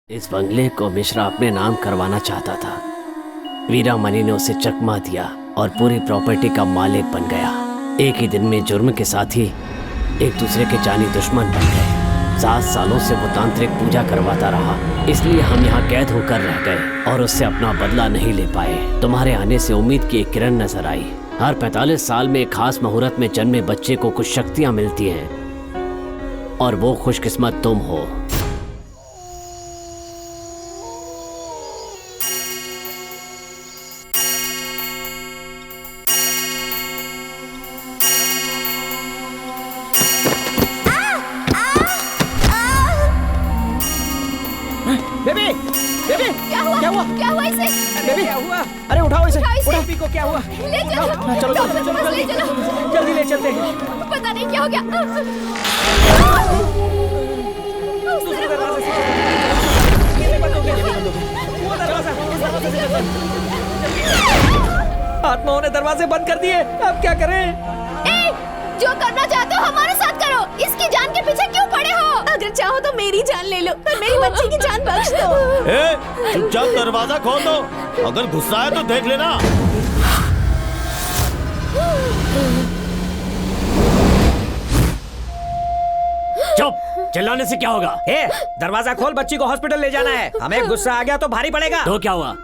इस बंगले को मिश्रा अपने नाम करवाना चाहता था। वीरामणि ने उसे चकमा दिया और पूरी प्रॉपर्टी का मालिक बन गया। एक ही दिन में जुर्म के साथ ही एक दूसरे के जानी दुश्मन बन गए। 7 सालों से वो तांत्रिक पूजा करवाता रहा, इसलिए हम यहाँ कैद होकर रह गए और उससे अपना बदला नहीं ले पाए। तुम्हारे आने से उम्मीद की एक किरण नजर आई। हर 45 साल में एक खास मुहूर्त में जन्मे बच्चे को कुछ शक्तियाँ मिलती हैं और वो खुशकिस्मत तुम हो। बेबी, बेबी, क्या हुआ? क्या हुआ इसे? बेबी, क्या हुआ? अरे उठाओ इसे, उठाओ बेबी को क्या हुआ? ले चलो, चलो डॉक्टर के पास ले चलो। जल्दी ले चलते हैं। पता नहीं क्या हो गया। दूसरे दरवाजे से। ये बंद हो गया, वो दरवाजा। आत्माओं ने दरवाजे बंद कर दिए, अब क्या करें? ए, जो करना चाहते हो हमारे साथ करो। इसकी जान के पीछे क्यों पड़े हो? अगर चाहो तो मेरी जान ले लो, पर मेरी बच्ची की जान बख्श दो। ए, चुपचाप दरवाजा खोल दो। अगर गुस्सा है तो देख लेना। चुप, चिल्लाने से क्या होगा? ए, दरवाजा खोल, बच्ची को हॉस्पिटल ले जाना है। हमें गुस्सा आ गया तो भारी पड़ेगा। तो क्या हुआ?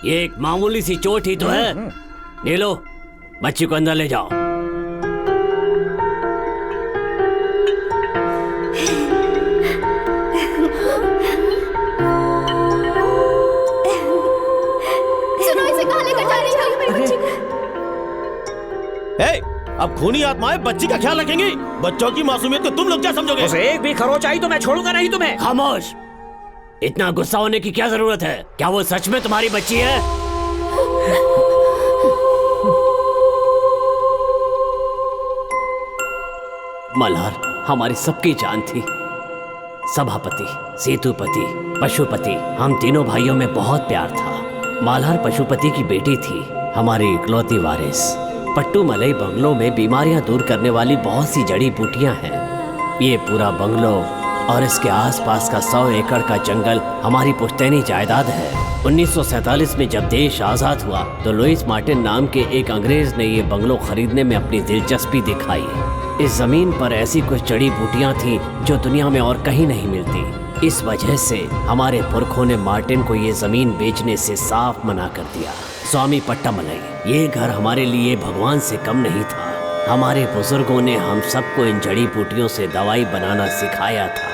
ये एक मामूली सी चोट ही तो है। ले लो, बच्ची को अंदर ले जाओ। सुनो, इसे कहाँ लेकर जा रही हो? मेरी बच्ची को। ए, अब खूनी आत्माएं बच्ची का ख्याल रखेंगी। बच्चों की मासूमियत को तुम लोग क्या समझोगे? उसे एक भी खरोच आई तो मैं छोड़ूंगा नहीं तुम्हें। खामोश! इतना गुस्सा होने की क्या जरूरत है? क्या वो सच में तुम्हारी बच्ची है? मल्हार हमारी सबकी जान थी। सभापति, सेतुपति, पशुपति, हम तीनों भाइयों में बहुत प्यार था। मल्हार पशुपति की बेटी थी, हमारी इकलौती वारिस। पट्टू मलई बंगलों में बीमारियां दूर करने वाली बहुत सी जड़ी बूटियां हैं। ये पूरा बंगलो और इसके आसपास का 100 एकड़ का जंगल हमारी पुश्तैनी जायदाद है। 1947 में जब देश आजाद हुआ तो लुइस मार्टिन नाम के एक अंग्रेज ने ये बंगलो खरीदने में अपनी दिलचस्पी दिखाई। इस जमीन पर ऐसी कुछ जड़ी बूटियां थी जो दुनिया में और कहीं नहीं मिलती। इस वजह से हमारे पुरखों ने मार्टिन को ये जमीन बेचने से साफ मना कर दिया। स्वामी पट्टामलई, ये घर हमारे लिए भगवान से कम नहीं था। हमारे बुजुर्गों ने हम सबको इन जड़ी बूटियों से दवाई बनाना सिखाया था।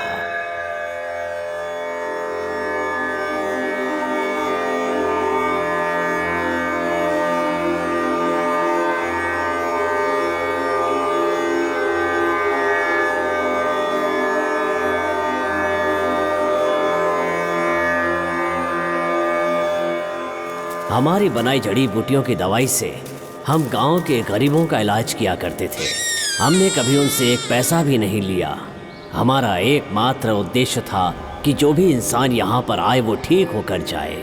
हमारी बनाई जड़ी बूटियों की दवाई से हम गांव के गरीबों का इलाज किया करते थे। हमने कभी उनसे एक पैसा भी नहीं लिया। हमारा एकमात्र उद्देश्य था कि जो भी इंसान यहाँ पर आए वो ठीक होकर जाए।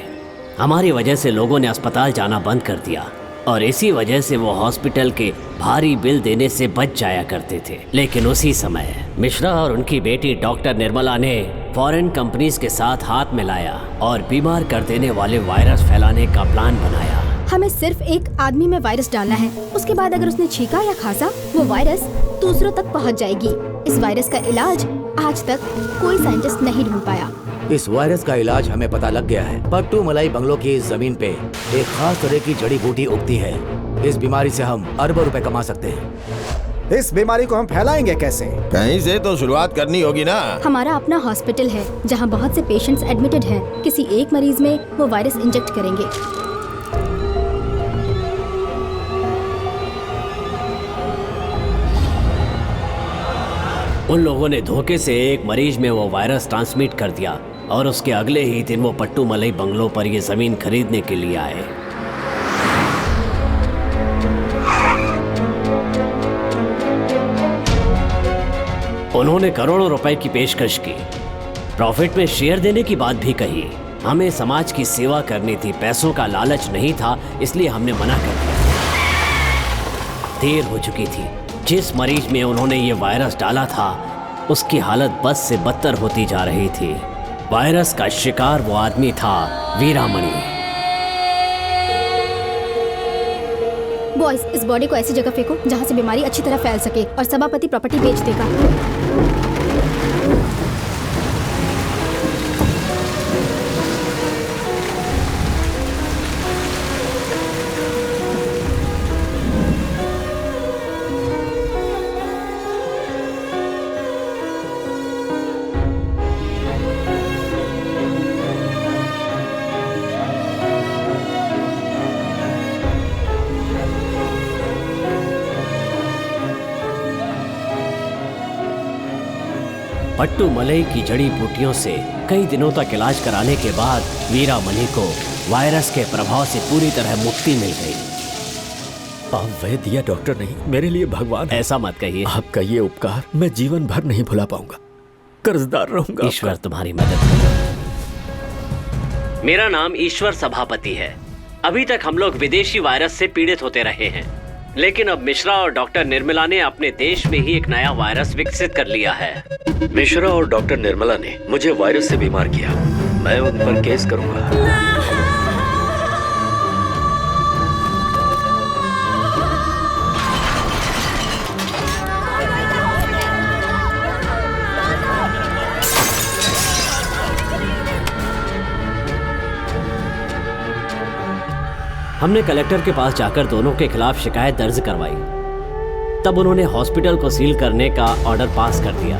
हमारी वजह से लोगों ने अस्पताल जाना बंद कर दिया और इसी वजह से वो हॉस्पिटल के भारी बिल देने से बच जाया करते थे। लेकिन उसी समय मिश्रा और उनकी बेटी डॉक्टर निर्मला ने फॉरेन कंपनीज के साथ हाथ मिलाया और बीमार कर देने वाले वायरस फैलाने का प्लान बनाया। हमें सिर्फ एक आदमी में वायरस डालना है। उसके बाद अगर उसने छींका या खांसा, वो वायरस दूसरों तक पहुंच जाएगी। इस वायरस का इलाज आज तक कोई साइंटिस्ट नहीं ढूंढ पाया। इस वायरस का इलाज हमें पता लग गया है। पट्टू मलाई बंगलों की इस जमीन पे एक खास तरह की जड़ी बूटी उगती है। इस बीमारी से हम अरबों रुपए कमा सकते हैं। इस बीमारी को हम फैलाएंगे कैसे? कहीं से तो शुरुआत करनी होगी ना। हमारा अपना हॉस्पिटल है जहां बहुत से पेशेंट्स एडमिटेड हैं। किसी एक मरीज में वो वायरस इंजेक्ट करेंगे। उन लोगों ने धोखे से एक मरीज में वो वायरस ट्रांसमिट कर दिया और उसके अगले ही दिन वो पट्टू मलई बंगलों पर ये जमीन खरीदने के लिए आए। उन्होंने करोड़ों रुपए की पेशकश की। प्रॉफिट में शेयर देने की बात भी कही। हमें समाज की सेवा करनी थी, पैसों का लालच नहीं था, इसलिए हमने मना कर दिया। देर हो चुकी थी। जिस मरीज में उन्होंने ये वायरस डाला था उसकी हालत बस से बदतर होती जा रही थी। वायरस का शिकार वो आदमी था वीरामणि। बॉयज, इस बॉडी को ऐसी जगह फेंको जहाँ से बीमारी अच्छी तरह फैल सके और सभापति प्रॉपर्टी बेच देगा। पट्टू मलई की जड़ी बूटियों से कई दिनों तक इलाज कराने के बाद वीरामणि को वायरस के प्रभाव से पूरी तरह मुक्ति मिल गई। आप वैद्य या डॉक्टर नहीं, मेरे लिए भगवान हैं। ऐसा मत कहिए। आपका ये उपकार मैं जीवन भर नहीं भुला पाऊंगा, कर्जदार रहूंगा। ईश्वर तुम्हारी मदद करे। मेरा नाम ईश्वर सभापति है। अभी तक हम लोग विदेशी वायरस से पीड़ित होते रहे हैं, लेकिन अब मिश्रा और डॉक्टर निर्मला ने अपने देश में ही एक नया वायरस विकसित कर लिया है। मिश्रा और डॉक्टर निर्मला ने मुझे वायरस से बीमार किया। मैं उन पर केस करूंगा। हमने कलेक्टर के पास जाकर दोनों के खिलाफ शिकायत दर्ज करवाई। तब उन्होंने हॉस्पिटल को सील करने का ऑर्डर पास कर दिया।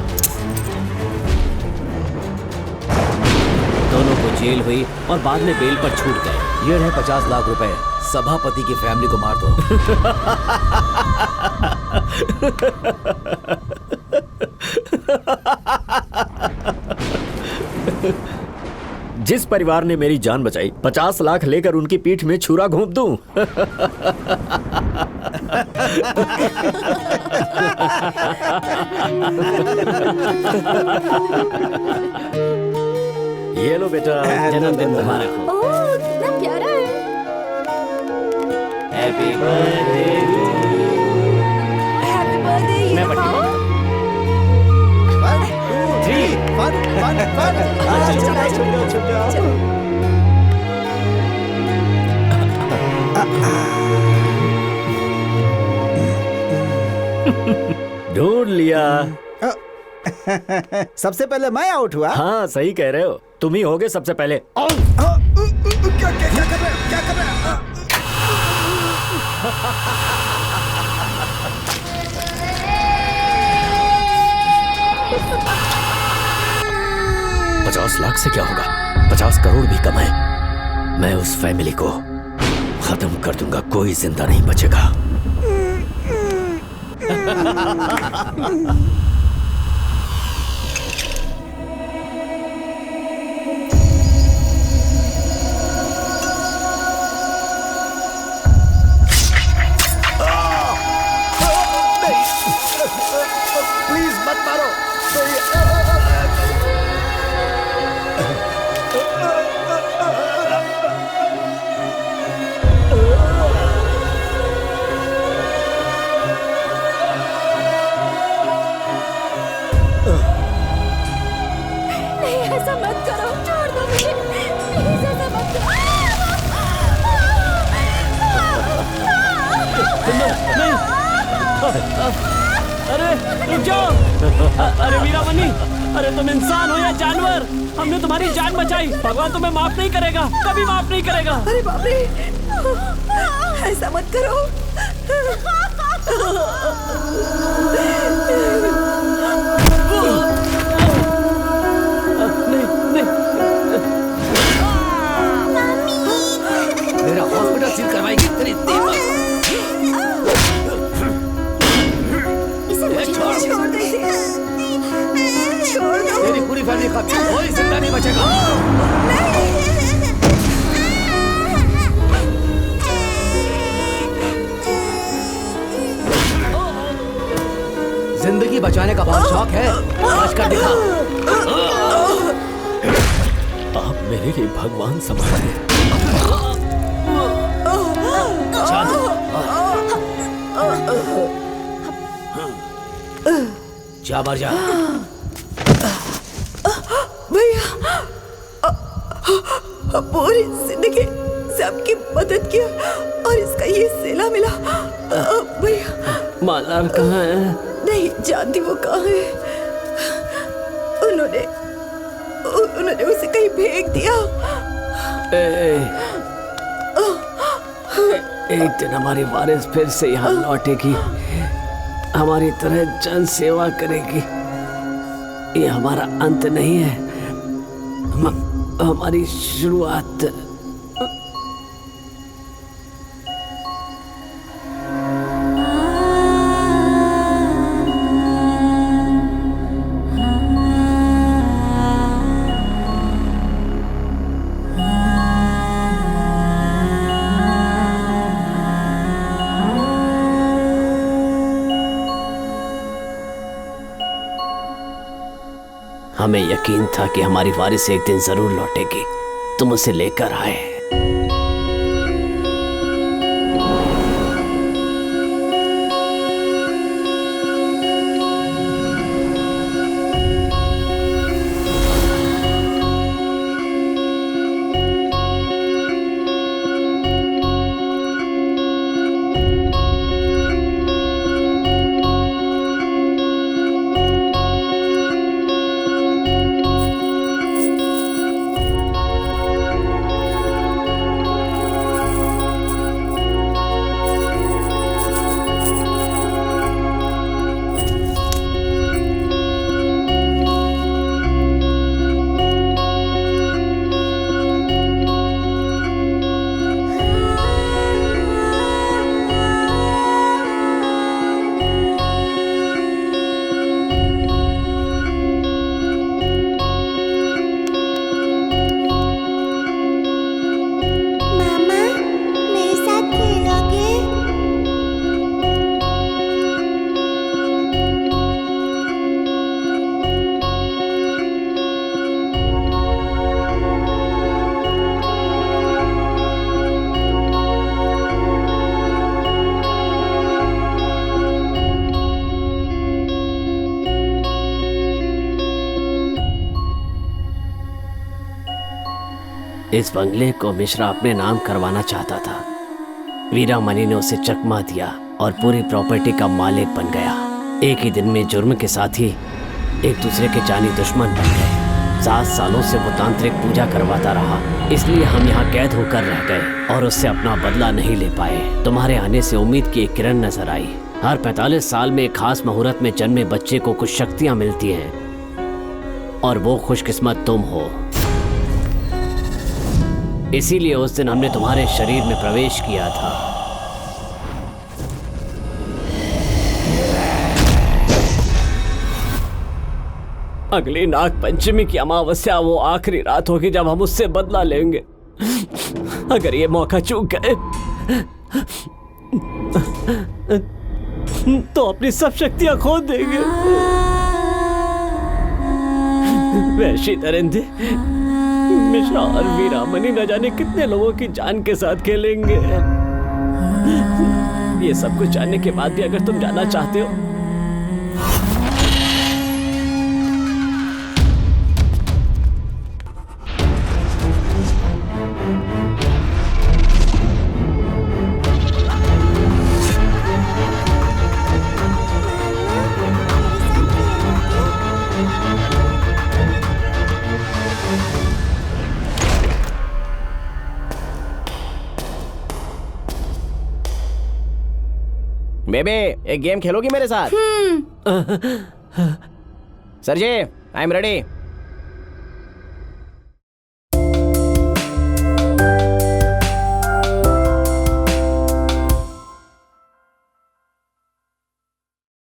दोनों को जेल हुई और बाद में बेल पर छूट गए। ये रहे 50 लाख रुपए, सभापति की फैमिली को मार दो। जिस परिवार ने मेरी जान बचाई, 50 लाख लेकर उनकी पीठ में छुरा घोंप दूं। ये लो बेटा, जन्मदिन मुबारक हो। ओह, कितना प्यारा है। Happy birthday. Happy birthday. मैं बर्थडे। 1 2 3 fun fun fun. छुप जाओ। ढूंढ लिया। सबसे पहले मैं आउट हुआ। हाँ, सही कह रहे हो, तुम ही होगे सबसे पहले। क्या कर रहे हो? क्या कर रहे हो? 50 लाख से क्या होगा? 50 करोड़ भी कमाए, मैं उस फैमिली को खत्म कर दूंगा। कोई जिंदा नहीं बचेगा। प्लीज मत मारो। नहीं, ऐसा मत करो, छोड़ दो मुझे, प्लीज ऐसा मत करो। अरे रुक जाओ। अरे वीरामणि, अरे तुम इंसान हो या जानवर, हमने तुम्हारी जान बचाई। भगवान तुम्हें माफ नहीं करेगा, कभी माफ नहीं करेगा। अरे बाप रे, ऐसा मत करो। मेरा हॉस्पिटल सील करवाएगी तेरी दीपक। इसे मुझे छोड़ छोड़ दो इसे, छोड़ दो। तेरी पूरी फैमिली खत्म, कोई जिंदा नहीं बचेगा। जिंदगी बचाने का बहुत शौक है, बच कर दिखा। आप मेरे लिए भगवान समान हैं। जा मर जा। भैया पूरी जिंदगी सबकी मदद किया और इसका ये सिला मिला। भैया मालार कहाँ है? नहीं जानती वो कहाँ है। उन्होंने उसे कहीं फेंक दिया। एक दिन हमारी वारिस फिर से यहाँ लौटेगी, हमारी तरह जन सेवा करेगी। ये हमारा अंत नहीं है, हमारी शुरुआत। हमें यकीन था कि हमारी वारिस एक दिन जरूर लौटेगी। तुम उसे लेकर आए। इस बंगले को मिश्रा अपने नाम करवाना चाहता था। वीरामणि ने उसे चकमा दिया और पूरी प्रॉपर्टी का मालिक बन गया। एक ही दिन में जुर्म के साथ ही एक दूसरे के जानी दुश्मन बन गए। 7 सालों से वो तांत्रिक पूजा करवाता रहा, इसलिए हम यहाँ कैद होकर रह गए और उससे अपना बदला नहीं ले पाए। तुम्हारे आने से उम्मीद की एक किरण नजर आई। हर 45 साल में एक खास मुहूर्त में जन्मे बच्चे को कुछ शक्तियाँ मिलती हैं और वो खुशकिस्मत तुम हो। इसीलिए उस दिन हमने तुम्हारे शरीर में प्रवेश किया था। अगली नाग पंचमी की अमावस्या वो आखिरी रात होगी जब हम उससे बदला लेंगे। अगर ये मौका चूक गए तो अपनी सब शक्तियां खो देंगे। वैशी दरिंदे मिश्रा और वीरामणि न जाने कितने लोगों की जान के साथ खेलेंगे। ये सब कुछ जानने के बाद भी अगर तुम जाना चाहते हो बेबे, एक गेम खेलोगी मेरे साथ? Sergey, I am ready.